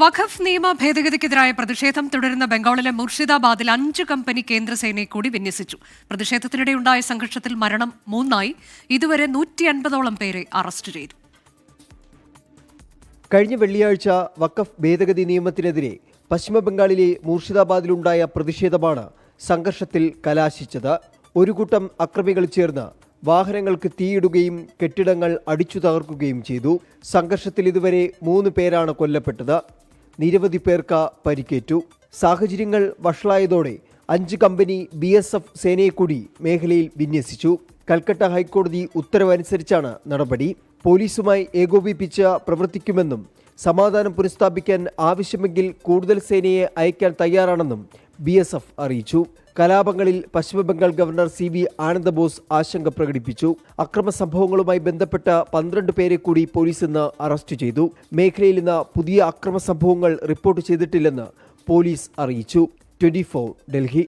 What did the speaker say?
വഖഫ് നിയമ ഭേദഗതിക്കെതിരായ പ്രതിഷേധം തുടരുന്ന ബംഗാളിലെ മുർഷിദാബാദിൽ 5 കമ്പനി കേന്ദ്രസേനയെ കൂടി വിന്യസിച്ചു. പ്രതിഷേധത്തിനിടെയുണ്ടായ സംഘർഷത്തിൽ മരണം 3 ഇതുവരെ 150ഓളം പേരെ അറസ്റ്റ് ചെയ്തു. കഴിഞ്ഞ വെള്ളിയാഴ്ച വഖഫ് ഭേദഗതി നിയമത്തിനെതിരെ പശ്ചിമബംഗാളിലെ മുർഷിദാബാദിലുണ്ടായ പ്രതിഷേധമാണ് സംഘർഷത്തിൽ കലാശിച്ചത്. ഒരു കൂട്ടം അക്രമികൾ ചേർന്ന് വാഹനങ്ങൾക്ക് തീയിടുകയും കെട്ടിടങ്ങൾ അടിച്ചു തകർക്കുകയും ചെയ്തു. സംഘർഷത്തിൽ ഇതുവരെ 3 പേരാണ് കൊല്ലപ്പെട്ടത്. നിരവധി പേർക്ക് പരിക്കേറ്റു. സാഹചര്യങ്ങൾ വഷളായതോടെ 5 കമ്പനി BSF സേനയെ കൂടി മേഖലയിൽ വിന്യസിച്ചു. കൽക്കട്ട ഹൈക്കോടതി ഉത്തരവനുസരിച്ചാണ് നടപടി. പോലീസുമായി ഏകോപിപ്പിച്ച് പ്രവർത്തിക്കുമെന്നും സമാധാനം പുനഃസ്ഥാപിക്കാൻ ആവശ്യമെങ്കിൽ കൂടുതൽ സേനയെ അയക്കാൻ തയ്യാറാണെന്നും BSF അറിയിച്ചു. കലാപങ്ങളിൽ പശ്ചിമബംഗാൾ ഗവർണർ CV ആനന്ദബോസ് ആശങ്ക പ്രകടിപ്പിച്ചു. അക്രമ സംഭവങ്ങളുമായി ബന്ധപ്പെട്ട 12 പേരെ കൂടി പോലീസ് ഇന്ന് അറസ്റ്റ് ചെയ്തു. മേഖലയിൽ ഇന്ന് പുതിയ അക്രമ സംഭവങ്ങൾ റിപ്പോർട്ട് ചെയ്തിട്ടില്ലെന്ന് പോലീസ് അറിയിച്ചു. 24 ഡൽഹി.